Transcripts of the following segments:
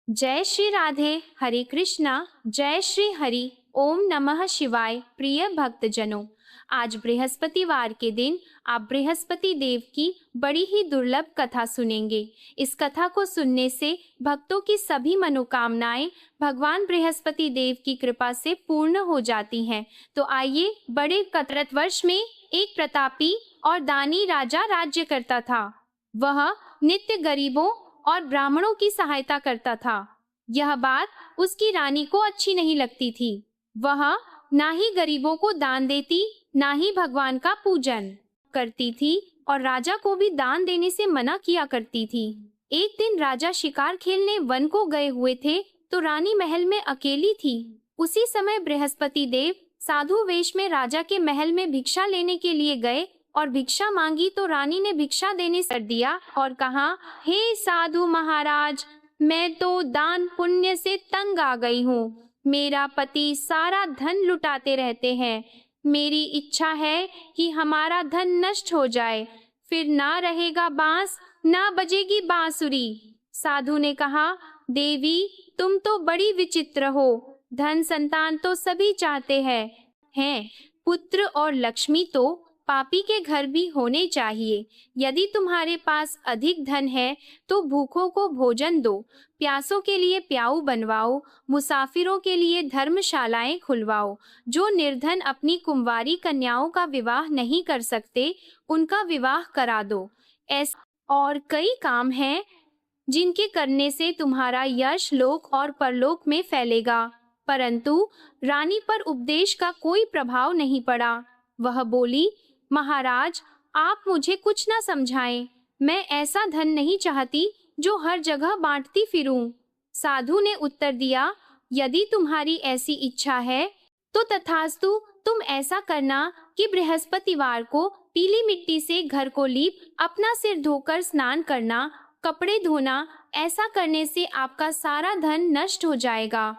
जय श्री राधे। हरे कृष्णा। जय श्री हरि। ओम नमः शिवाय। प्रिय भक्तजनों, आज बृहस्पतिवार के दिन आप बृहस्पति देव की बड़ी ही दुर्लभ कथा सुनेंगे। इस कथा को सुनने से भक्तों की सभी मनोकामनाएं भगवान बृहस्पति देव की कृपा से पूर्ण हो जाती हैं। तो आइए, बड़े कतरत वर्ष में एक प्रतापी और दानी राजा राज्य करता था। वह नित्य गरीबों और ब्राह्मणों की सहायता करता था। यह बात उसकी रानी को अच्छी नहीं लगती थी। वह ना ही गरीबों को दान देती, ना ही भगवान का पूजन करती थी और राजा को भी दान देने से मना किया करती थी। एक दिन राजा शिकार खेलने वन को गए हुए थे तो रानी महल में अकेली थी। उसी समय बृहस्पति देव साधु वेश में राजा के महल में भिक्षा लेने के लिए गए और भिक्षा मांगी तो रानी ने भिक्षा देने से कर दिया और कहा, हे साधु महाराज, मैं तो दान पुण्य से तंग आ गई हूँ। मेरा पति सारा धन लुटाते रहते हैं। मेरी इच्छा है कि हमारा धन नष्ट हो जाए, फिर ना रहेगा बांस, ना बजेगी बांसुरी। साधु ने कहा, देवी, तुम तो बड़ी विचित्र हो। धन संतान तो सभी चाहते हैं, पुत्र और लक्ष्मी तो पापी के घर भी होने चाहिए। यदि तुम्हारे पास अधिक धन है तो भूखों को भोजन दो, प्यासों के लिए प्याऊ बनवाओ, मुसाफिरों के लिए धर्मशालाएं खुलवाओ। जो निर्धन अपनी कुंवारी कन्याओं का विवाह नहीं कर सकते, उनका विवाह करा दो। ऐसे और कई काम हैं जिनके करने से तुम्हारा यश लोक और परलोक में फैलेगा। परंतु रानी पर उपदेश का कोई प्रभाव नहीं पड़ा। वह बोली, महाराज, आप मुझे कुछ ना समझाएं। मैं ऐसा धन नहीं चाहती जो हर जगह बांटती फिरूं। साधु ने उत्तर दिया, यदि तुम्हारी ऐसी इच्छा है तो तथास्तु। तुम ऐसा करना कि बृहस्पतिवार को पीली मिट्टी से घर को लीप अपना सिर धोकर स्नान करना, कपड़े धोना। ऐसा करने से आपका सारा धन नष्ट हो जाएगा।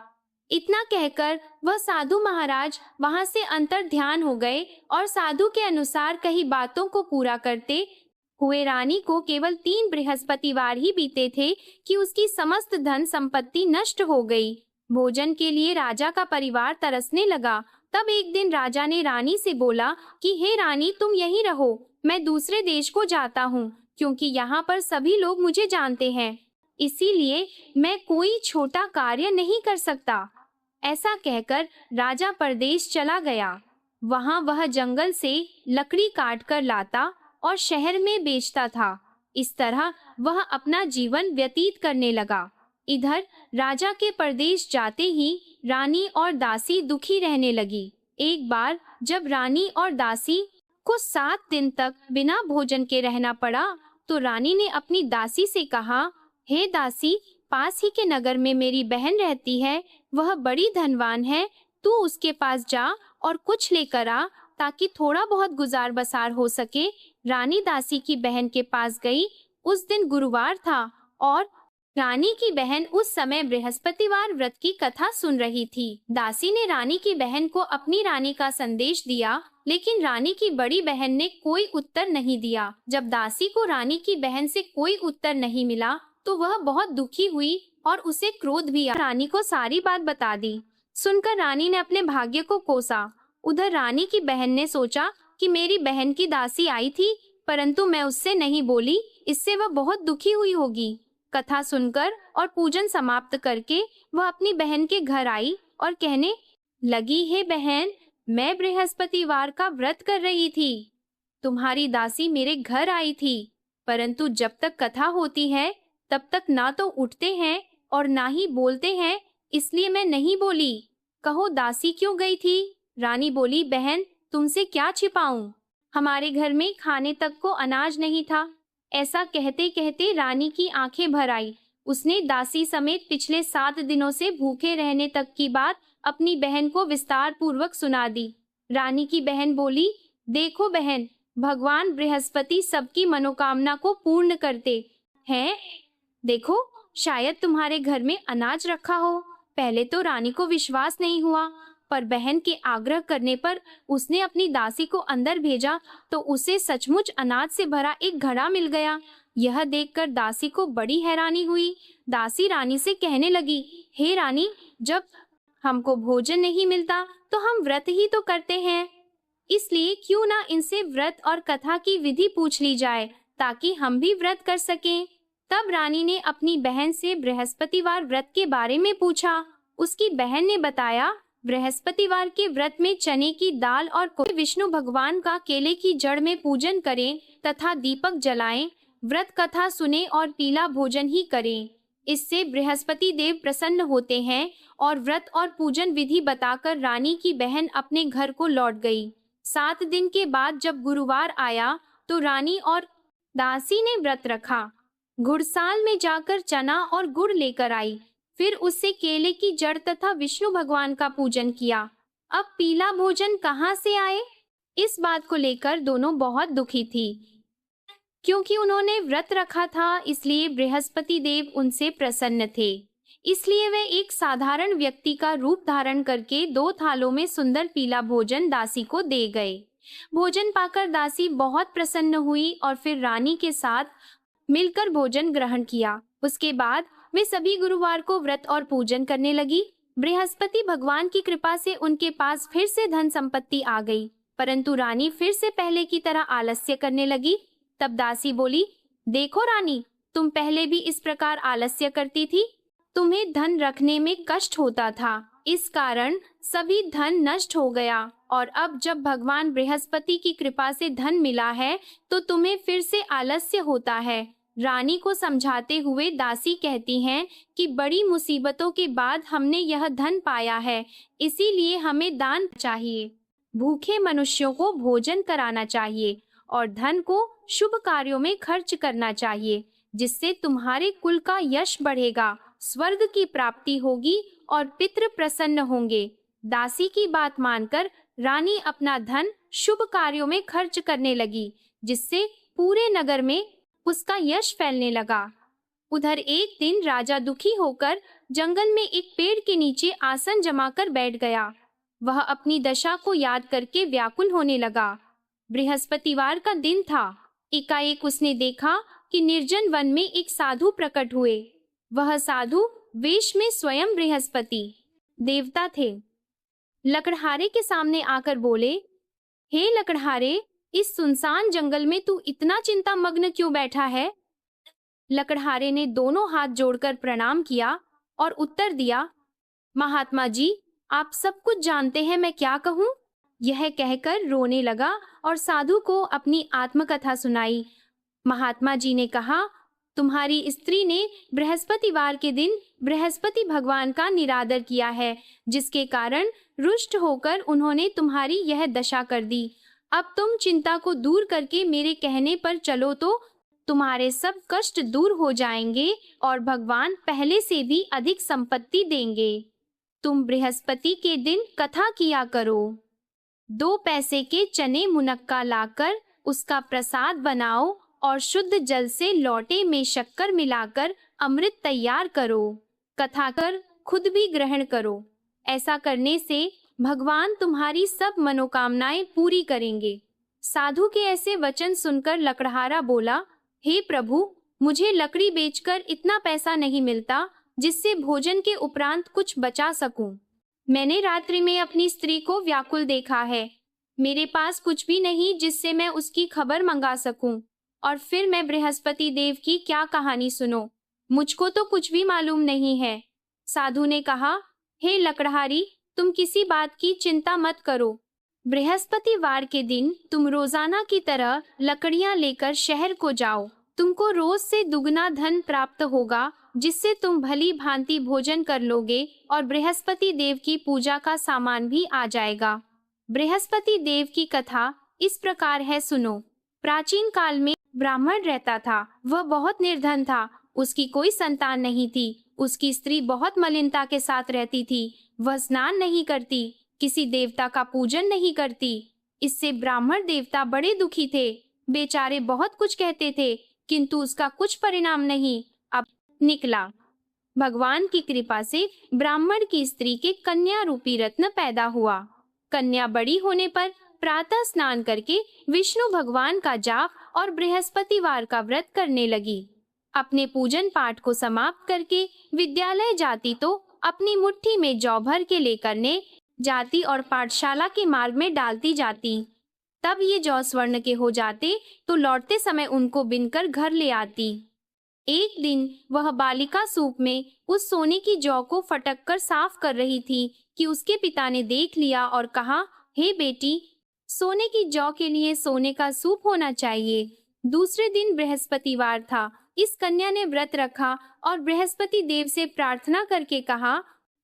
इतना कहकर वह साधु महाराज वहां से अंतर ध्यान हो गए और साधु के अनुसार कही बातों को पूरा करते हुए रानी को केवल 3 बृहस्पतिवार ही बीते थे कि उसकी समस्त धन संपत्ति नष्ट हो गई। भोजन के लिए राजा का परिवार तरसने लगा। तब एक दिन राजा ने रानी से बोला कि हे रानी, तुम यहीं रहो, मैं दूसरे देश को जाता हूँ, क्योंकि यहाँ पर सभी लोग मुझे जानते हैं, इसीलिए मैं कोई छोटा कार्य नहीं कर सकता। ऐसा कहकर राजा परदेश चला गया। वहां वह जंगल से लकड़ी काट कर लाता और शहर में बेचता था। इस तरह वह अपना जीवन व्यतीत करने लगा। इधर राजा के परदेश जाते ही रानी और दासी दुखी रहने लगी। एक बार जब रानी और दासी को 7 दिन तक बिना भोजन के रहना पड़ा तो रानी ने अपनी दासी से कहा, हे दासी, पास ही के नगर में मेरी बहन रहती है, वह बड़ी धनवान है। तू उसके पास जा और कुछ लेकर आ ताकि थोड़ा बहुत गुजार बसार हो सके। रानी दासी की बहन के पास गई। उस दिन गुरुवार था और रानी की बहन उस समय बृहस्पतिवार व्रत की कथा सुन रही थी। दासी ने रानी की बहन को अपनी रानी का संदेश दिया, लेकिन रानी की बड़ी बहन ने कोई उत्तर नहीं दिया। जब दासी को रानी की बहन से कोई उत्तर नहीं मिला तो वह बहुत दुखी हुई और उसे क्रोध भी आया। रानी को सारी बात बता दी। सुनकर रानी ने अपने भाग्य को कोसा। उधर रानी की बहन ने सोचा कि मेरी बहन की दासी आई थी, परंतु मैं उससे नहीं बोली, इससे वह बहुत दुखी हुई होगी। कथा सुनकर और पूजन समाप्त करके वह अपनी बहन के घर आई और कहने लगी, हे बहन, मैं बृहस्पतिवार का व्रत कर रही थी। तुम्हारी दासी मेरे घर आई थी, परंतु जब तक कथा होती है तब तक ना तो उठते हैं और ना ही बोलते हैं, इसलिए मैं नहीं बोली। कहो, दासी क्यों गई थी? रानी बोली, बहन, तुमसे क्या छिपाऊं? हमारे घर में खाने तक को अनाज नहीं था। ऐसा कहते कहते रानी की आंखें भर आई। उसने दासी समेत पिछले 7 दिनों से भूखे रहने तक की बात अपनी बहन को विस्तार पूर्वक सुना दी। रानी की बहन बोली, देखो बहन, भगवान बृहस्पति सबकी मनोकामना को पूर्ण करते हैं। देखो, शायद तुम्हारे घर में अनाज रखा हो। पहले तो रानी को विश्वास नहीं हुआ, पर बहन के आग्रह करने पर उसने अपनी दासी को अंदर भेजा तो उसे सचमुच अनाज से भरा एक घड़ा मिल गया। यह देखकर दासी को बड़ी हैरानी हुई। दासी रानी से कहने लगी, हे रानी, जब हमको भोजन नहीं मिलता तो हम व्रत ही तो करते हैं, इसलिए क्यों ना इनसे व्रत और कथा की विधि पूछ ली जाए ताकि हम भी व्रत कर सकें। तब रानी ने अपनी बहन से बृहस्पतिवार व्रत के बारे में पूछा। उसकी बहन ने बताया, बृहस्पतिवार के व्रत में चने की दाल और विष्णु भगवान का केले की जड़ में पूजन करें तथा दीपक जलाएं, व्रत कथा सुने और पीला भोजन ही करें। इससे बृहस्पति देव प्रसन्न होते हैं। और व्रत और पूजन विधि बताकर रानी की बहन अपने घर को लौट गई। 7 दिन के बाद जब गुरुवार आया तो रानी और दासी ने व्रत रखा। घुड़साल में जाकर चना और गुड़ लेकर आई, फिर उससे केले की जड़ तथा विष्णु भगवान का पूजन किया। अब पीला भोजन कहाँ से आए? इस बात को लेकर दोनों बहुत दुखी थी। क्योंकि उन्होंने व्रत रखा था, इसलिए बृहस्पति देव उनसे प्रसन्न थे। इसलिए वे एक साधारण व्यक्ति का रूप धारण करके 2 थालों में सुंदर पीला भोजन दासी को दे गए। भोजन पाकर दासी बहुत प्रसन्न हुई और फिर रानी के साथ मिलकर भोजन ग्रहण किया। उसके बाद वे सभी गुरुवार को व्रत और पूजन करने लगी। बृहस्पति भगवान की कृपा से उनके पास फिर से धन संपत्ति आ गई, परंतु रानी फिर से पहले की तरह आलस्य करने लगी। तब दासी बोली, देखो रानी, तुम पहले भी इस प्रकार आलस्य करती थी। तुम्हें धन रखने में कष्ट होता था, इस कारण सभी धन नष्ट हो गया, और अब जब भगवान बृहस्पति की कृपा से धन मिला है तो तुम्हें फिर से आलस्य होता है। रानी को समझाते हुए दासी कहती हैं कि बड़ी मुसीबतों के बाद हमने यह धन पाया है, इसीलिए हमें दान चाहिए। भूखे मनुष्यों को भोजन कराना चाहिए और धन को शुभ कार्यों में खर्च करना चाहिए, जिससे तुम्हारे कुल का यश बढ़ेगा, स्वर्ग की प्राप्ति होगी और पितृ प्रसन्न होंगे। दासी की बात मानकर रानी अपना धन शुभ कार्यों में खर्च करने लगी, जिससे पूरे नगर में उसका यश फैलने लगा। उधर एक दिन राजा दुखी होकर जंगल में एक पेड़ के नीचे आसन जमाकर बैठ गया। वह अपनी दशा को याद करके व्याकुल होने लगा। बृहस्पतिवार का दिन था। एकाएक उसने देखा कि निर्जन वन में एक साधु प्रकट हुए। वह साधु वेश में स्वयं बृहस्पति देवता थे। लकड़हारे के सामने आकर बोले, हे लकड़हारे, इस सुनसान जंगल में तू इतना चिंता मग्न क्यों बैठा है? लकड़हारे ने दोनों हाथ जोड़कर प्रणाम किया और उत्तर दिया, महात्मा जी, आप सब कुछ जानते हैं, मैं क्या कहूँ? यह कहकर रोने लगा और साधु को अपनी आत्मकथा सुनाई। महात्मा जी ने कहा, तुम्हारी स्त्री ने बृहस्पतिवार के दिन बृहस्पति भगवान का निरादर किया है, जिसके कारण रुष्ट होकर उन्होंने तुम्हारी यह दशा कर दी। अब तुम चिंता को दूर करके मेरे कहने पर चलो तो तुम्हारे सब कष्ट दूर हो जाएंगे और भगवान पहले से भी अधिक संपत्ति देंगे। तुम बृहस्पति के दिन कथा किया करो। 2 पैसे के चने मुनक्का लाकर उसका प्रसाद बनाओ और शुद्ध जल से लोटे में शक्कर मिलाकर अमृत तैयार करो। कथा कर खुद भी ग्रहण करो। ऐसा करने से भगवान तुम्हारी सब मनोकामनाएं पूरी करेंगे। साधु के ऐसे वचन सुनकर लकड़हारा बोला, हे प्रभु, मुझे लकड़ी बेचकर इतना पैसा नहीं मिलता जिससे भोजन के उपरांत कुछ बचा सकूं। मैंने रात्रि में अपनी स्त्री को व्याकुल देखा है। मेरे पास कुछ भी नहीं जिससे मैं उसकी खबर मंगा सकूं। और फिर मैं बृहस्पति देव की क्या कहानी सुनो, मुझको तो कुछ भी मालूम नहीं है। साधु ने कहा, हे लकड़हारी, तुम किसी बात की चिंता मत करो। बृहस्पतिवार के दिन तुम रोजाना की तरह लकड़ियां लेकर शहर को जाओ। तुमको रोज से दुगना धन प्राप्त होगा, जिससे तुम भली भांति भोजन कर लोगे और बृहस्पति देव की पूजा का सामान भी आ जाएगा। बृहस्पति देव की कथा इस प्रकार है, सुनो। प्राचीन काल में ब्राह्मण रहता था। वह बहुत निर्धन था। उसकी कोई संतान नहीं थी। उसकी स्त्री बहुत मलिनता के साथ रहती थी। वह स्नान नहीं करती, किसी देवता का पूजन नहीं करती। इससे ब्राह्मण देवता बड़े दुखी थे। बेचारे बहुत कुछ कहते थे, किंतु उसका कुछ परिणाम नहीं अब निकला। भगवान की कृपा से ब्राह्मण की स्त्री के कन्या रूपी रत्न पैदा हुआ। कन्या बड़ी होने पर प्रातः स्नान करके विष्णु भगवान का जाप और बृहस्पतिवार का व्रत करने लगी। अपने पूजन पाठ को समाप्त करके विद्यालय जाती तो अपनी मुट्ठी में जौ भर के लेकर जाती और पाठशाला के मार्ग में डालती जाती। तब ये जौ स्वर्ण के हो जाते तो लौटते समय उनको बिनकर घर ले आती। एक दिन वह बालिका सूप में उस सोने की जौ को फटक कर साफ कर रही थी कि उसके पिता ने देख लिया और कहा, हे बेटी, सोने की जौ के लिए सोने का सूप होना चाहिए। दूसरे दिन बृहस्पतिवार था। इस कन्या ने व्रत रखा और बृहस्पति देव से प्रार्थना करके कहा,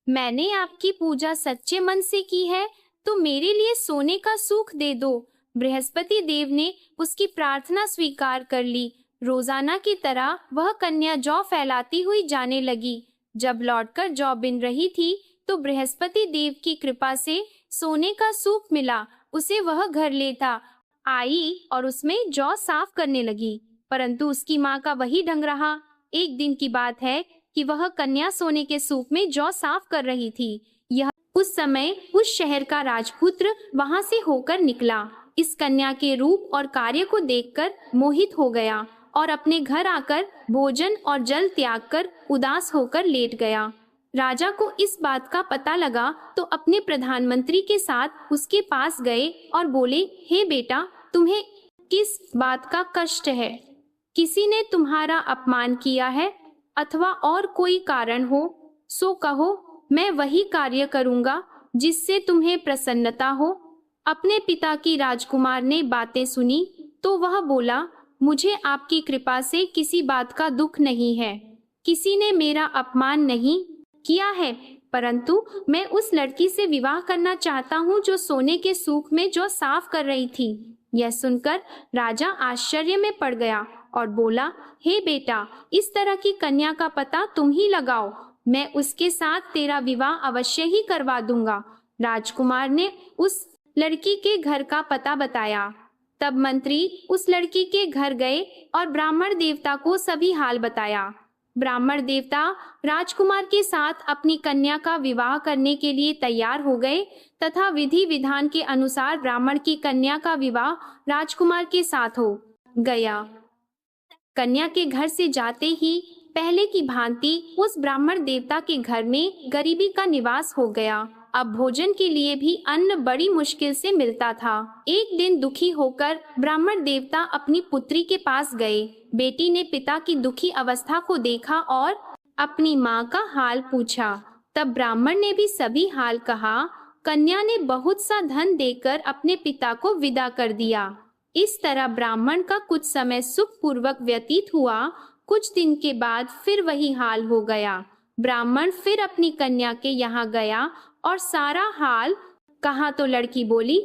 मैंने आपकी पूजा सच्चे मन से की है तो मेरे लिए सोने का सूख दे दो। बृहस्पति देव ने उसकी प्रार्थना स्वीकार कर ली। रोजाना की तरह वह कन्या जौ फैलाती हुई जाने लगी। जब लौटकर जौ बिन रही थी तो बृहस्पति देव की कृपा से सोने का सूप मिला। उसे वह घर लेता आई और उसमें जौ साफ करने लगी, परंतु उसकी माँ का वही ढंग रहा। एक दिन की बात है कि वह कन्या सोने के सूप में जौ साफ कर रही थी। उस समय उस शहर का राजपुत्र वहां से होकर निकला। इस कन्या के रूप और कार्य को देखकर मोहित हो गया और अपने घर आकर भोजन और जल त्याग कर उदास होकर लेट गया। राजा को इस बात का पता लगा तो अपने प्रधानमंत्री के साथ उसके पास गए और बोले, हे बेटा, तुम्हें किस बात का कष्ट है? किसी ने तुम्हारा अपमान किया है अथवा और कोई कारण हो सो कहो, मैं वही कार्य करूंगा जिससे तुम्हें प्रसन्नता हो। अपने पिता की राजकुमार ने बातें सुनी तो वह बोला, मुझे आपकी कृपा से किसी बात का दुख नहीं है। किसी ने मेरा अपमान नहीं किया है, परंतु मैं उस लड़की से विवाह करना चाहता हूँ जो सोने के सूख में जो साफ कर रही थी। यह सुनकर राजा आश्चर्य में पड़ गया और बोला, हे बेटा, इस तरह की कन्या का पता तुम ही लगाओ, मैं उसके साथ तेरा विवाह अवश्य ही करवा दूंगा। राजकुमार ने उस लड़की के घर का पता बताया। तब मंत्री उस लड़की के घर गए और ब्राह्मण देवता को सभी हाल बताया। ब्राह्मण देवता राजकुमार के साथ अपनी कन्या का विवाह करने के लिए तैयार हो गए तथा विधि विधान के अनुसार ब्राह्मण की कन्या का विवाह राजकुमार के साथ हो गया। कन्या के घर से जाते ही पहले की भांति उस ब्राह्मण देवता के घर में गरीबी का निवास हो गया। अब भोजन के लिए भी अन्न बड़ी मुश्किल से मिलता था। एक दिन दुखी होकर ब्राह्मण देवता अपनी पुत्री के पास गए। बेटी ने पिता की दुखी अवस्था को देखा और अपनी माँ का हाल पूछा। तब ब्राह्मण ने भी सभी हाल कहा। कन्या ने बहुत सा धन देकर अपने पिता को विदा कर दिया। इस तरह ब्राह्मण का कुछ समय सुखपूर्वक व्यतीत हुआ। कुछ दिन के बाद फिर वही हाल हो गया। ब्राह्मण फिर अपनी कन्या के यहाँ गया और सारा हाल कहा तो लड़की बोली,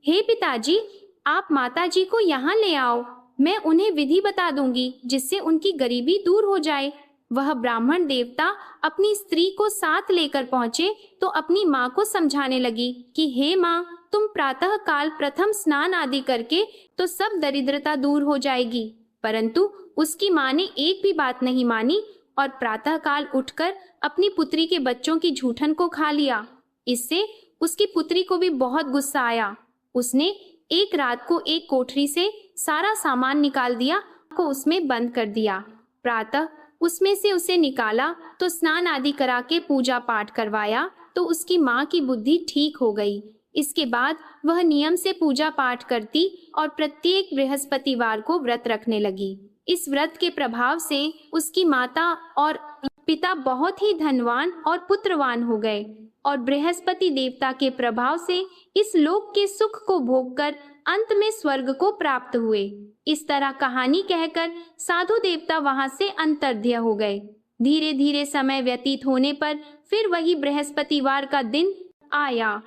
हे पिताजी, आप माताजी को यहाँ ले आओ, मैं उन्हें विधि बता दूंगी जिससे उनकी गरीबी दूर हो जाए। वह ब्राह्मण देवता अपनी स्त्री को साथ लेकर पहुँचे तो अपनी माँ को समझाने लगी कि हे माँ, तुम प्रातः काल प्रथम स्नान आदि करके तो सब दरिद्रता दूर हो जाएगी। परंतु उसकी माँ ने एक भी बात नहीं मानी और प्रातः काल उठकर अपनी पुत्री के बच्चों की जूठन को खा लिया। इससे उसकी पुत्री को भी बहुत गुस्सा आया। उसने एक रात को एक कोठरी से सारा सामान निकाल दिया को उसमें बंद कर दिया। प्रातः उसमें से उसे निकाला तो स्नान आदि करा के पूजा पाठ करवाया तो उसकी माँ की बुद्धि ठीक हो गई। इसके बाद वह नियम से पूजा पाठ करती और प्रत्येक बृहस्पतिवार को व्रत रखने लगी। इस व्रत के प्रभाव से उसकी माता और पिता बहुत ही धनवान और पुत्रवान हो गए और बृहस्पति देवता के प्रभाव से इस लोक के सुख को भोगकर अंत में स्वर्ग को प्राप्त हुए। इस तरह कहानी कहकर साधु देवता वहां से अंतर्ध्य हो गए। धीरे धीरे समय व्यतीत होने पर फिर वही बृहस्पतिवार का दिन आया।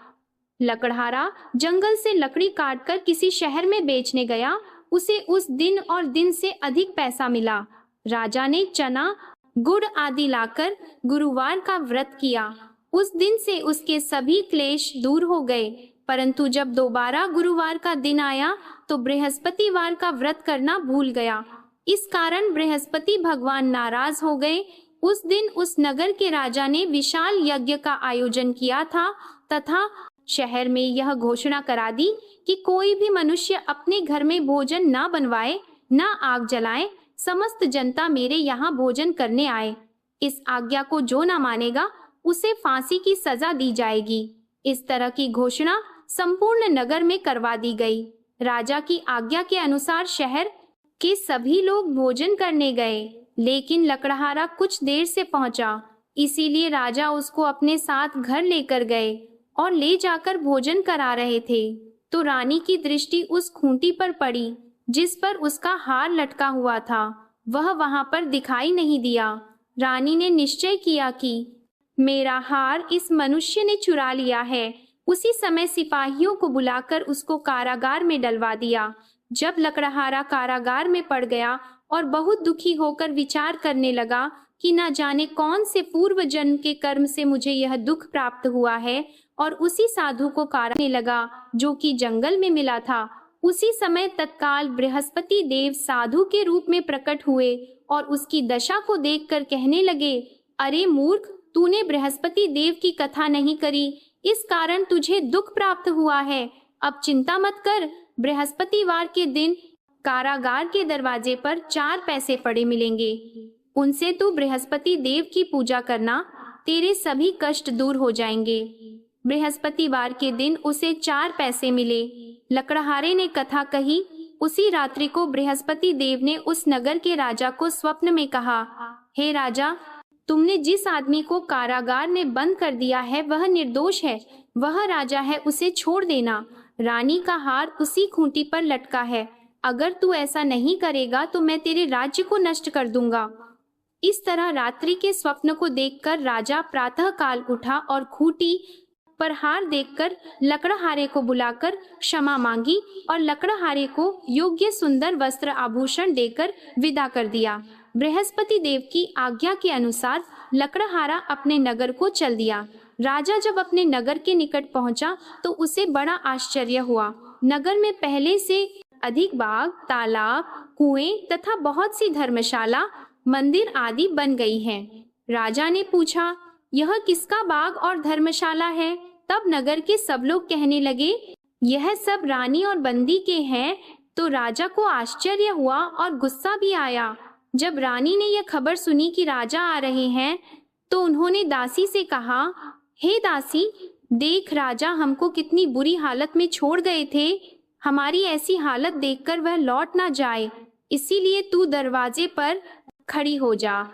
लकड़हारा जंगल से लकड़ी काटकर किसी शहर में बेचने गया। उसे उस दिन और दिन से अधिक पैसा मिला। राजा ने चना, गुड़ आदि लाकर गुरुवार का व्रत किया। उस दिन से उसके सभी क्लेश दूर हो गए। परंतु जब दोबारा गुरुवार का दिन आया तो बृहस्पतिवार का व्रत करना भूल गया। इस कारण बृहस्पति भगवान नाराज हो गए। उस दिन उस नगर के राजा ने विशाल यज्ञ का आयोजन किया था तथा शहर में यह घोषणा करा दी कि कोई भी मनुष्य अपने घर में भोजन न बनवाए न आग जलाएं, समस्त जनता मेरे यहाँ भोजन करने आए। इस आज्ञा को जो न मानेगा उसे फांसी की सजा दी जाएगी। इस तरह की घोषणा संपूर्ण नगर में करवा दी गई। राजा की आज्ञा के अनुसार शहर के सभी लोग भोजन करने गए, लेकिन लकड़हारा कुछ देर से पहुंचा, इसीलिए राजा उसको अपने साथ घर लेकर गए और ले जाकर भोजन करा रहे थे तो रानी की दृष्टि उस खूंटी पर पड़ी जिस पर उसका हार लटका हुआ था। वह वहां पर दिखाई नहीं दिया। रानी ने निश्चय किया कि मेरा हार इस मनुष्य ने चुरा लिया है। उसी समय सिपाहियों को बुलाकर उसको कारागार में डलवा दिया। जब लकड़हारा कारागार में पड़ गया और बहुत दुखी होकर विचार करने लगा कि न जाने कौन से पूर्व जन्म के कर्म से मुझे यह दुख प्राप्त हुआ है, और उसी साधु को काटने लगा जो कि जंगल में मिला था। उसी समय तत्काल बृहस्पति देव साधु के रूप में प्रकट हुए और उसकी दशा को देखकर कहने लगे, अरे मूर्ख, तूने बृहस्पति देव की कथा नहीं करी, इस कारण तुझे दुख प्राप्त हुआ है। अब चिंता मत कर, बृहस्पतिवार के दिन कारागार के दरवाजे पर 4 पैसे पड़े मिलेंगे। उनसे तू बृहस्पति देव की पूजा करना, तेरे सभी कष्ट दूर हो जाएंगे। बृहस्पतिवार के दिन उसे 4 पैसे मिले। लकड़हारे ने कथा कही। उसी रात्रि को बृहस्पति देव ने उस नगर के राजा को स्वप्न में कहा, हे राजा, तुमने जिस आदमी को कारागार में बंद कर दिया है वह निर्दोष है, वह राजा है, उसे छोड़ देना। रानी का हार उसी खूंटी पर लटका है। अगर तू ऐसा नहीं करेगा तो मैं तेरे राज्य को नष्ट कर दूंगा। इस तरह रात्रि के स्वप्न को देखकर राजा प्रातः काल उठा और खूंटी पर हार देखकर लकड़हारे को बुलाकर क्षमा मांगी और लकड़हारे को योग्य सुंदर वस्त्र आभूषण देकर विदा कर दिया। बृहस्पति देव की आज्ञा के अनुसार लकड़हारा अपने नगर को चल दिया। राजा जब अपने नगर के निकट पहुंचा तो उसे बड़ा आश्चर्य हुआ। नगर में पहले से अधिक बाग, तालाब, कुएं तथा बहुत सी धर्मशाला, मंदिर आदि बन गई हैं। राजा ने पूछा, यह किसका बाग और धर्मशाला है? तब नगर के सब लोग कहने लगे, यह सब रानी और बंदी के हैं। तो राजा को आश्चर्य हुआ और गुस्सा भी आया। जब रानी ने यह खबर सुनी कि राजा आ रहे हैं तो उन्होंने दासी से कहा, हे दासी, देख राजा हमको कितनी बुरी हालत में छोड़ गए थे। हमारी ऐसी हालत देखकर वह लौट ना जाए, इसीलिए तू दरवाजे पर खड़ी हो जा।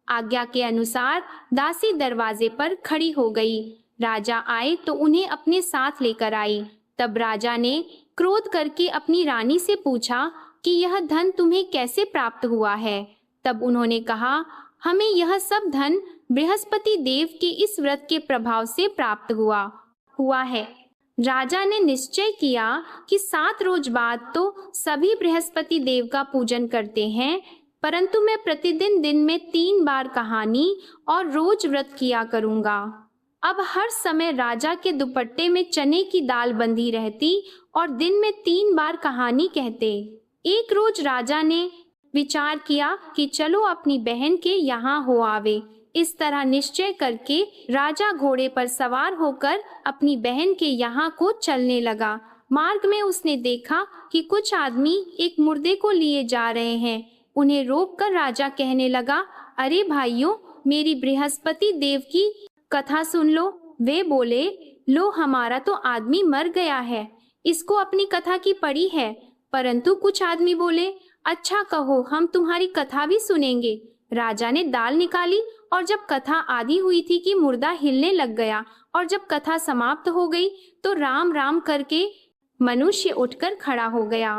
आज्ञा के अनुसार दासी दरवाजे पर खड़ी हो गई। राजा आए तो उन्हें अपने साथ लेकर आई। तब राजा ने क्रोध करके अपनी रानी से पूछा कि यह धन तुम्हें कैसे प्राप्त हुआ है? तब उन्होंने कहा, हमें यह सब धन बृहस्पति देव के इस व्रत के प्रभाव से प्राप्त हुआ है। राजा ने निश्चय किया कि 7 रोज बाद तो सभी बृहस्पति देव का पूजन करते हैं, परंतु मैं प्रतिदिन दिन में 3 बार कहानी और रोज व्रत किया करूंगा। अब हर समय राजा के दुपट्टे में चने की दाल बंधी रहती और दिन में 3 बार कहानी कहते। एक रोज राजा ने विचार किया कि चलो अपनी बहन के यहाँ हो आवे। इस तरह निश्चय करके राजा घोड़े पर सवार होकर अपनी बहन के यहाँ को चलने लगा। मार्ग में उसने देखा कि कुछ आदमी एक मुर्दे को लिए जा रहे हैं। उन्हें रोककर राजा कहने लगा, अरे भाइयों, मेरी बृहस्पति देव की कथा सुन लो। वे बोले, लो हमारा तो आदमी मर गया है, इसको अपनी कथा की पड़ी है। परंतु कुछ आदमी बोले, अच्छा कहो, हम तुम्हारी कथा भी सुनेंगे। राजा ने दाल निकाली और जब कथा आधी हुई थी कि मुर्दा हिलने लग गया, और जब कथा समाप्त हो गई तो राम राम करके मनुष्य उठकर खड़ा हो गया।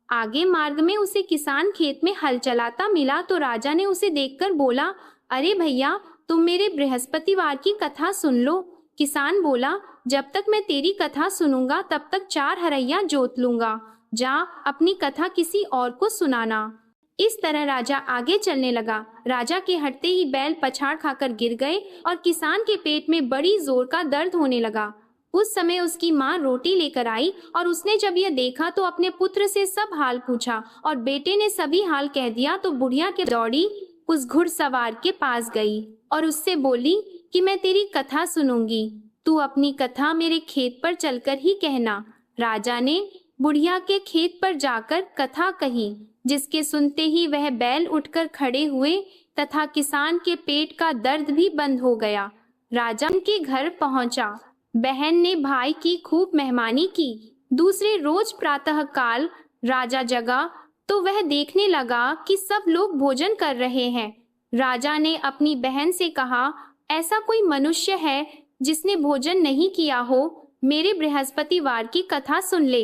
आगे मार्ग में उसे किसान खेत में हल चलाता मिला तो राजा ने उसे देखकर बोला, अरे भैया, तुम मेरे बृहस्पतिवार की कथा सुन लो। किसान बोला, जब तक मैं तेरी कथा सुनूंगा तब तक 4 हरैया जोत लूंगा। जा अपनी कथा किसी और को सुनाना। इस तरह राजा आगे चलने लगा। राजा के हटते ही बैल पछाड़ खाकर गिर गए और किसान के पेट में बड़ी जोर का दर्द होने लगा। उस समय उसकी माँ रोटी लेकर आई और उसने जब यह देखा तो अपने पुत्र से सब हाल पूछा और बेटे ने सभी हाल कह दिया। तो बुढ़िया के दौड़ी उस घुड़सवार के पास गई और उससे बोली कि मैं तेरी कथा सुनूंगी, तू अपनी कथा मेरे खेत पर चलकर ही कहना। राजा ने बुढ़िया के खेत पर जाकर कथा कही। जिसके सुनते ही वह बैल उठकर खड़े हुए तथा किसान के पेट का दर्द भी बंद हो गया। राजा के घर पहुंचा। बहन ने भाई की खूब मेहमानी की। दूसरे रोज प्रातःकाल राजा जगा तो वह देखने लगा कि सब लोग भोजन कर रहे हैं। राजा ने अपनी बहन से कहा, ऐसा कोई मनुष्य है जिसने भोजन नहीं किया हो? मेरे बृहस्पतिवार की कथा सुन ले।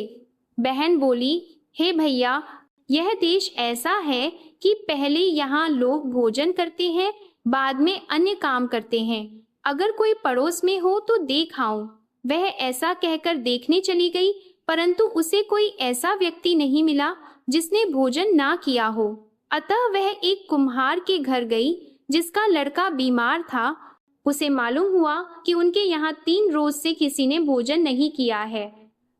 बहन बोली, हे भैया, यह देश ऐसा है कि पहले यहाँ लोग भोजन करते हैं, बाद में अन्य काम करते हैं। अगर कोई पड़ोस में हो तो देख आऊं। वह ऐसा कहकर देखने चली गई, परंतु उसे कोई ऐसा व्यक्ति नहीं मिला जिसने भोजन ना किया हो। अतः वह एक कुम्हार के घर गई जिसका लड़का बीमार था। उसे मालूम हुआ कि उनके यहाँ 3 रोज से किसी ने भोजन नहीं किया है।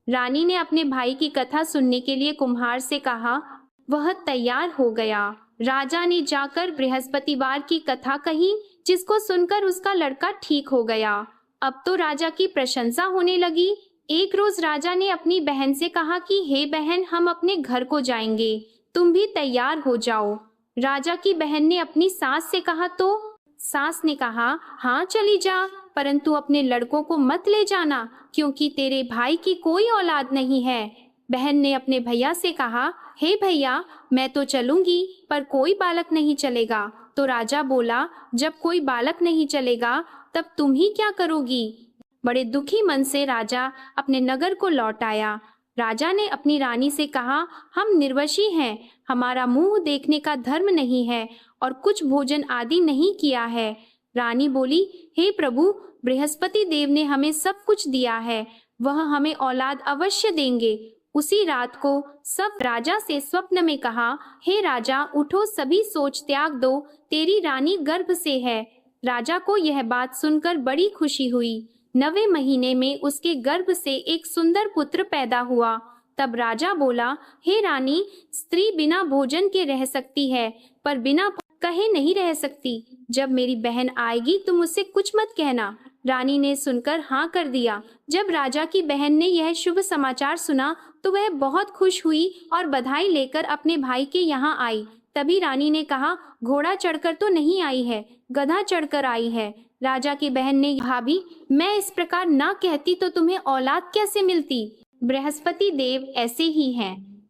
रानी ने अपने भाई की कथा सुनने के लिए कुम्हार से कहा। वह तैयार हो गया। राजा ने जाकर बृहस्पतिवार की कथा कही, जिसको सुनकर उसका लड़का ठीक हो गया। अब तो राजा की प्रशंसा होने लगी। एक रोज राजा ने अपनी बहन से कहा कि हे बहन, हम अपने घर को जाएंगे, तुम भी तैयार हो जाओ। राजा की बहन ने अपनी सास से कहा तो सास ने कहा, हाँ चली जा, परंतु अपने लड़कों को मत ले जाना, क्योंकि तेरे भाई की कोई औलाद नहीं है। बहन ने अपने भैया से कहा, हे भैया, मैं तो चलूंगी, पर कोई बालक नहीं चलेगा। तो राजा बोला, जब कोई बालक नहीं चलेगा तब तुम ही क्या करोगी? बड़े दुखी मन से राजा अपने नगर को लौट आया। राजा ने अपनी रानी से कहा, हम निर्वशी हैं, हमारा मुंह देखने का धर्म नहीं है और कुछ भोजन आदि नहीं किया है। रानी बोली, हे प्रभु, बृहस्पति देव ने हमें सब कुछ दिया है, वह हमें औलाद अवश्य देंगे। उसी रात को सब राजा से स्वप्न में कहा, हे राजा, उठो, सभी सोच त्याग दो, तेरी रानी गर्भ से है। राजा को यह बात सुनकर बड़ी खुशी हुई। 9वें महीने में उसके गर्भ से एक सुंदर पुत्र पैदा हुआ। तब राजा बोला, हे रानी, स्त्री बिना भोजन के रह सकती है, पर बिना कहे नहीं रह सकती। जब मेरी बहन आएगी तुम उससे कुछ मत कहना। रानी ने सुनकर हाँ कर दिया। जब राजा की बहन ने यह शुभ समाचार सुना तो वह बहुत खुश हुई और बधाई लेकर अपने भाई के यहाँ आई। तभी रानी ने कहा, घोड़ा चढ़कर तो नहीं आई है, गधा चढ़कर आई है। राजा की बहन ने, भाभी, मैं इस प्रकार ना कहती तो तुम्हें औलाद कैसे मिलती? बृहस्पति देव ऐसे ही हैं,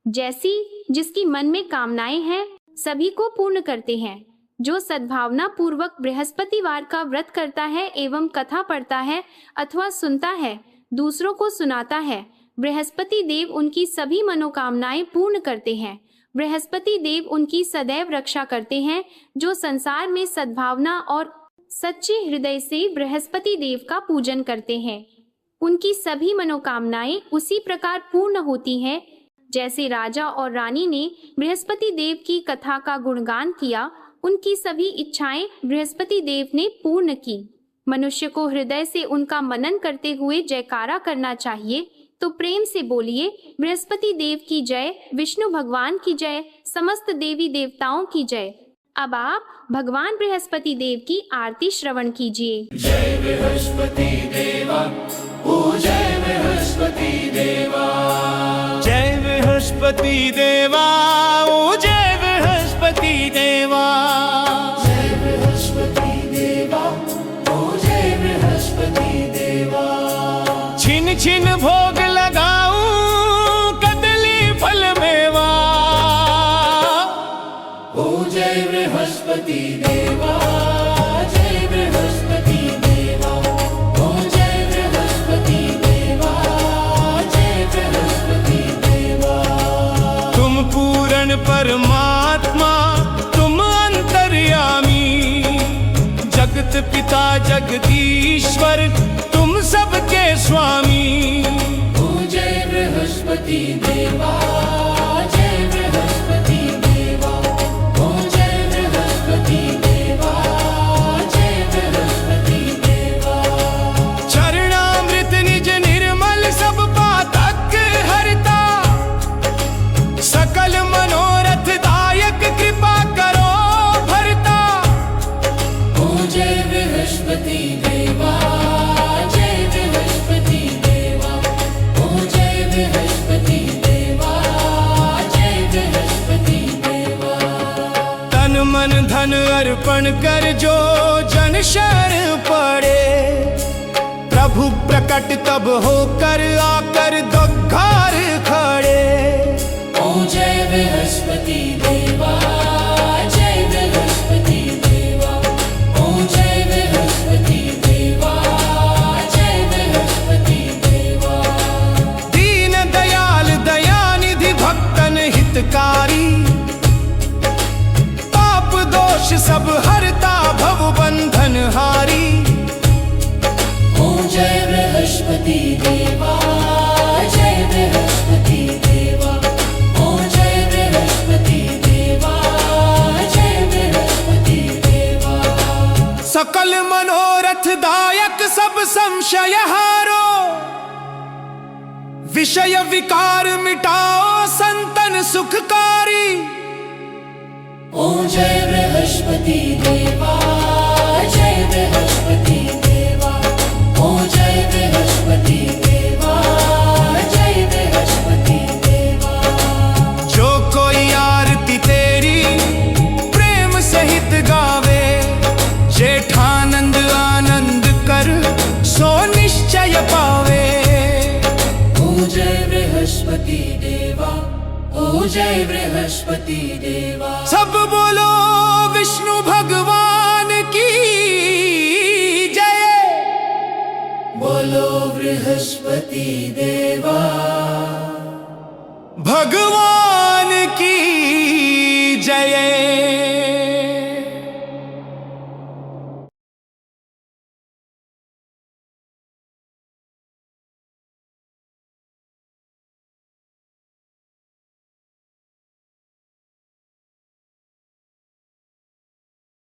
जैसी जिसकी मन में कामनाएं हैं सभी को पूर्ण करते हैं। जो सद्भावना पूर्वक बृहस्पतिवार का व्रत करता है एवं कथा पढ़ता है अथवा सुनता है, दूसरों को सुनाता है, बृहस्पति देव उनकी सभी मनोकामनाएं पूर्ण करते हैं। बृहस्पति देव उनकी सदैव रक्षा करते हैं। जो संसार में सद्भावना और सच्चे हृदय से बृहस्पति देव का पूजन करते हैं, उनकी सभी मनोकामनाएं उसी प्रकार पूर्ण होती हैं जैसे राजा और रानी ने बृहस्पति देव की कथा का गुणगान किया। उनकी सभी इच्छाएं बृहस्पति देव ने पूर्ण की। मनुष्य को हृदय से उनका मनन करते हुए जयकारा करना चाहिए। तो प्रेम से बोलिए, बृहस्पति देव की जय, विष्णु भगवान की जय, समस्त देवी देवताओं की जय। अब आप भगवान बृहस्पति देव की आरती श्रवण कीजिए। जय बृहस्पति देवा, ओ जय बृहस्पति देवा, जय बृहस्पति देवा, ओ जय बृहस्पति देवा, जय बृहस्पति देवा, ओ जय बृहस्पति देवा। छिन छिन भोग लगाऊं कदली फल मेवा, ओ जय बृहस्पति देवा, जय बृहस्पति देवा, ओ जय बृहस्पति देवा, जय बृहस्पति देवा। तुम पूर्ण परमात्मा, तुम अंतर्यामी, जगत पिता जगदीश्वर, तुम सबके स्वामी। ओ जय बृहस्पति देवा, जय बृहस्पति देवा, ओ जय बृहस्पति देवा, जय बृहस्पति देवा। चरणामृत निज निर्मल सब पातक हरता, सकल मनोरथ दायक कृपा करो भरता। ओ जय बृहस्पति देवा, जय बृहस्पति देवा, ओ जय बृहस्पति देवा, जय बृहस्पति धन अर्पण कर जो जन शरण पड़े। प्रभु प्रकट तब होकर आकर द्वार खड़े। ओ जय बृहस्पति देवा, जय बृहस्पति देवा। ओ जय बृहस्पति देवा, जय बृहस्पति देवा। दीन दयाल दयानिधि भक्तन हितकारी, पाप दोष सब हरता भव बंधन हारी। ओ जय बृहस्पति देवा, जय बृहस्पति देवा। ओ जय बृहस्पति देवा, जय बृहस्पति देवा। सकल मनोरथ दायक सब संशय हारो, विषय विकार मिटाओ संतन सुखकारी। ओ जय बृहस्पति देवा, जय बृहस्पति देवा। ओ जय बृहस्पति देवा, जय बृहस्पति देवा। जो कोई आरती तेरी प्रेम सहित गावे, जेठानंद आनंद कर सो निश्चय पावे। ओ जय बृहस्पति देवा, ओ जय बृहस्पति देवा। सब बोलो